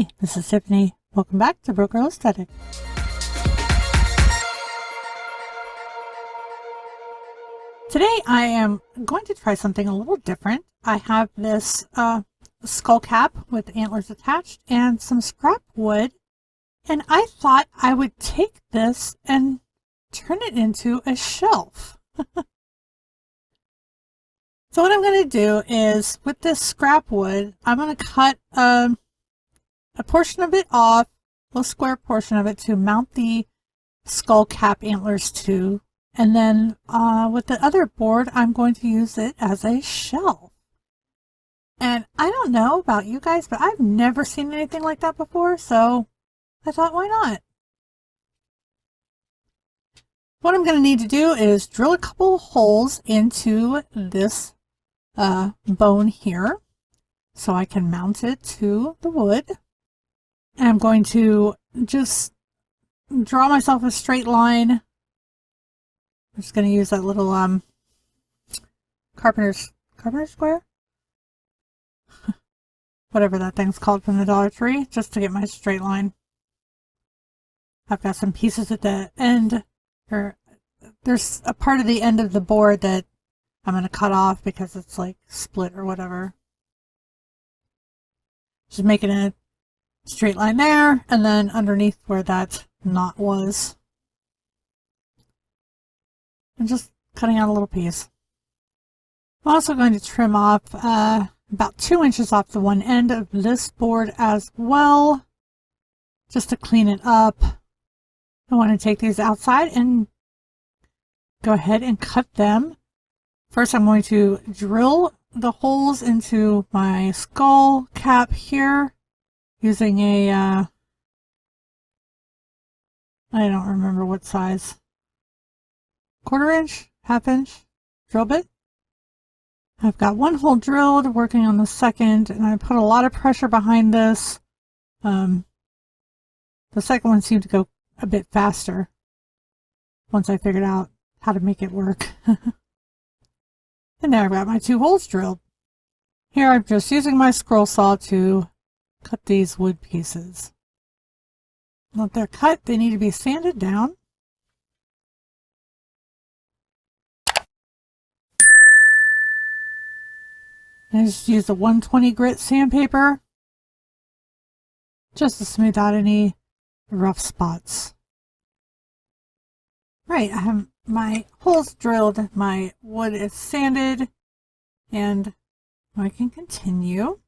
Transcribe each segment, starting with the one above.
Hi, this is Tiffany. Welcome back to brokegirlaesthetic. Today I am going to try something a little different. I have this skull cap with antlers attached and some scrap wood, and I thought I would take this and turn it into a shelf. So what I'm going to do is, with this scrap wood, I'm going to cut a portion of it off, a little square portion of it, to mount the skull cap antlers to. And then with the other board, I'm going to use it as a shelf. And I don't know about you guys, but I've never seen anything like that before, so I thought, why not? What I'm going to need to do is drill a couple holes into this bone here so I can mount it to the wood. And I'm going to just draw myself a straight line. I'm just going to use that little carpenter's square, whatever that thing's called from the Dollar Tree, just to get my straight line. I've got some pieces at the end, or there's a part of the end of the board that I'm going to cut off because it's like split or whatever. Just making a straight line there, and then underneath where that knot was, and just cutting out a little piece. I'm also going to trim off about 2 inches off the one end of this board as well, just to clean it up. I want to take these outside and go ahead and cut them. First, I'm going to drill the holes into my skull cap here using a, I don't remember what size, 1/4 inch, 1/2 inch drill bit. I've got one hole drilled, working on the second, and I put a lot of pressure behind this. The second one seemed to go a bit faster once I figured out how to make it work. And there I've got my 2 holes drilled. Here I'm just using my scroll saw to cut these wood pieces. Once they're cut, they need to be sanded down. I just use a 120 grit sandpaper just to smooth out any rough spots. Right, I have my holes drilled, my wood is sanded, and I can continue.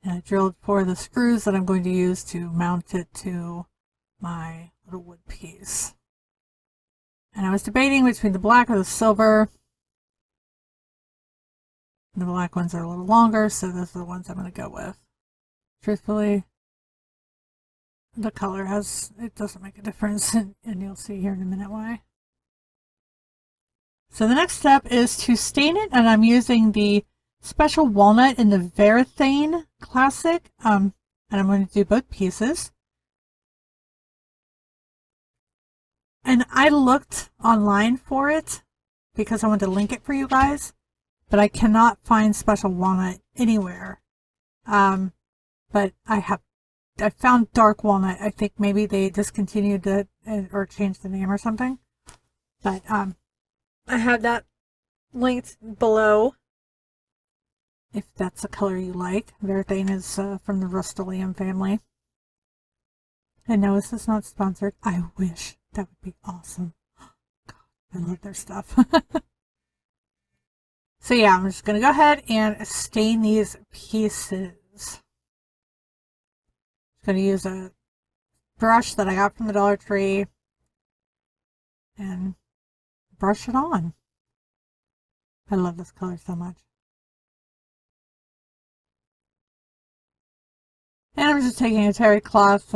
And I drilled for the screws that I'm going to use to mount it to my little wood piece. And I was debating between the black or the silver. The black ones are a little longer, so those are the ones I'm going to go with. Truthfully, the color it doesn't make a difference, and you'll see here in a minute why. So the next step is to stain it, and I'm using the Special Walnut in the Varathane Classic, and I'm going to do both pieces. And I looked online for it because I wanted to link it for you guys, but I cannot find Special Walnut anywhere. But I found Dark Walnut. I think maybe they discontinued it or changed the name or something. But I have that linked below if that's the color you like. Varathane is from the Rust-Oleum family. And no, this is not sponsored. I wish. That would be awesome. God, I love their stuff. So yeah, I'm just going to go ahead and stain these pieces. I'm going to use a brush that I got from the Dollar Tree and brush it on. I love this color so much. And I'm just taking a terry cloth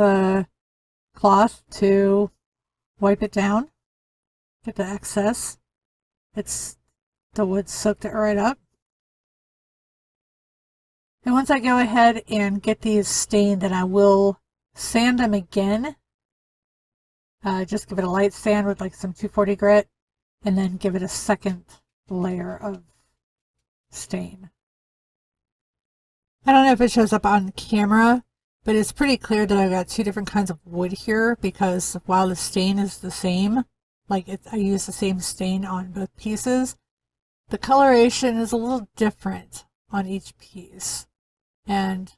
to wipe it down, get the excess. The wood soaked it right up. And once I go ahead and get these stained, then I will sand them again. Just give it a light sand with like some 240 grit, and then give it a second layer of stain. I don't know if it shows up on camera, but it's pretty clear that I've got two different kinds of wood here because while the stain is the same, like I use the same stain on both pieces, the coloration is a little different on each piece. And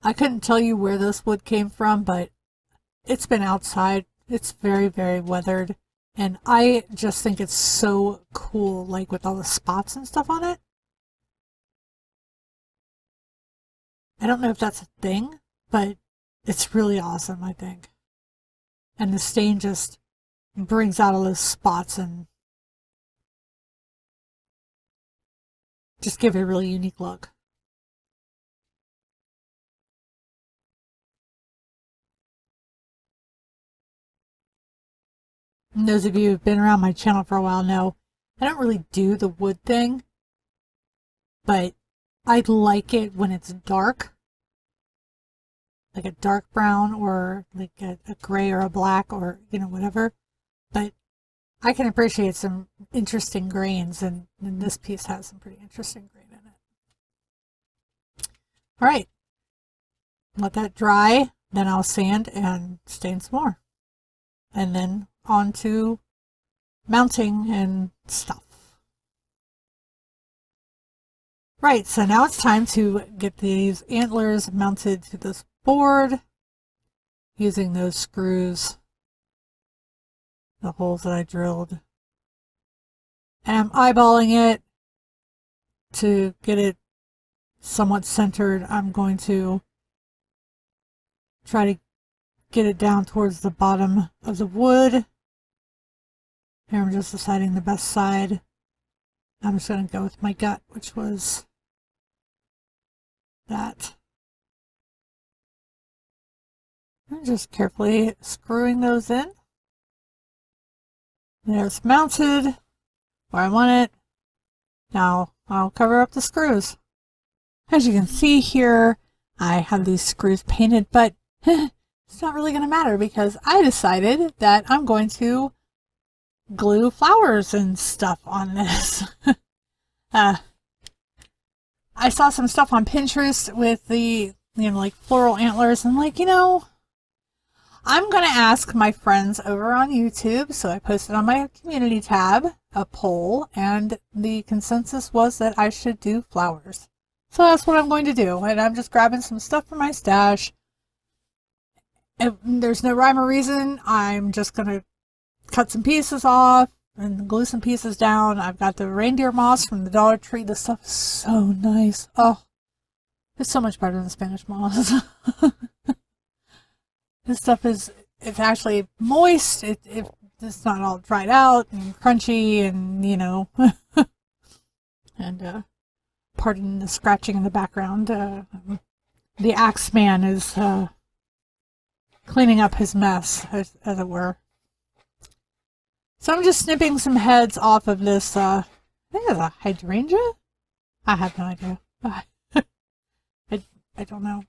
I couldn't tell you where this wood came from, but it's been outside. It's very, very weathered. And I just think it's so cool, like with all the spots and stuff on it. I don't know if that's a thing, but it's really awesome, I think. And the stain just brings out all those spots and just give it a really unique look. And those of you who've been around my channel for a while know I don't really do the wood thing, but I like it when it's dark, like a dark brown or like a gray or a black or, whatever. But I can appreciate some interesting grains, and this piece has some pretty interesting grain in it. All right, let that dry, then I'll sand and stain some more. And then on to mounting and stuff. Right, so now it's time to get these antlers mounted to this board using those screws, the holes that I drilled. And I'm eyeballing it to get it somewhat centered. I'm going to try to get it down towards the bottom of the wood. Here I'm just deciding the best side. I'm just going to go with my gut, which was that. I'm just carefully screwing those in. There it's mounted where I want it. Now I'll cover up the screws. As you can see here, I have these screws painted, but it's not really going to matter because I decided that I'm going to glue flowers and stuff on this. I saw some stuff on Pinterest with the, like floral antlers. And like, I'm going to ask my friends over on YouTube. So I posted on my community tab a poll, and the consensus was that I should do flowers. So that's what I'm going to do. And I'm just grabbing some stuff from my stash. If there's no rhyme or reason, I'm just going to cut some pieces off and glue some pieces down. I've got the reindeer moss from the Dollar Tree. This stuff is so nice. Oh, it's so much better than Spanish moss. This stuff it's actually moist. It's not all dried out and crunchy and, and pardon the scratching in the background. The axe man is cleaning up his mess, as it were. So I'm just snipping some heads off of this, I think it's a hydrangea? I have no idea. I don't know.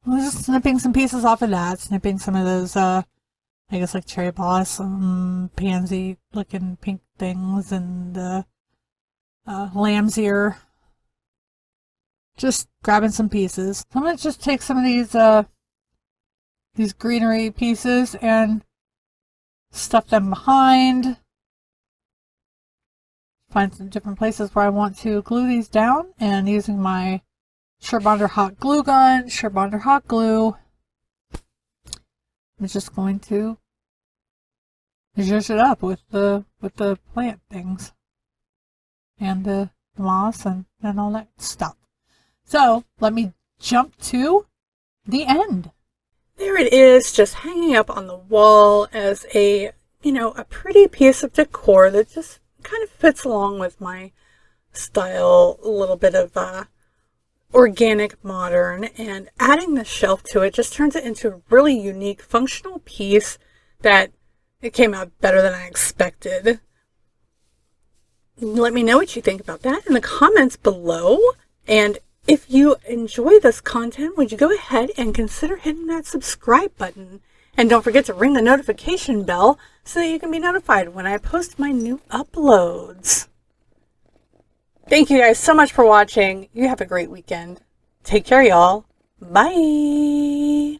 I'm just snipping some pieces off of that, snipping some of those, I guess like cherry blossom, pansy looking pink things, and lamb's ear. Just grabbing some pieces. I'm going to just take some of these greenery pieces and stuff them behind. Find some different places where I want to glue these down, and using my Sherbonder hot glue gun, Sherbonder hot glue, I'm just going to zhuzh it up with the plant things and the moss and all that stuff. So let me jump to the end. There it is, just hanging up on the wall as a pretty piece of decor that just kind of fits along with my style, a little bit of organic modern, and adding the shelf to it just turns it into a really unique functional piece that it came out better than I expected. Let me know what you think about that in the comments below, and if you enjoy this content, would you go ahead and consider hitting that subscribe button, and don't forget to ring the notification bell so that you can be notified when I post my new uploads. Thank you guys so much for watching. You have a great weekend. Take care, y'all. Bye.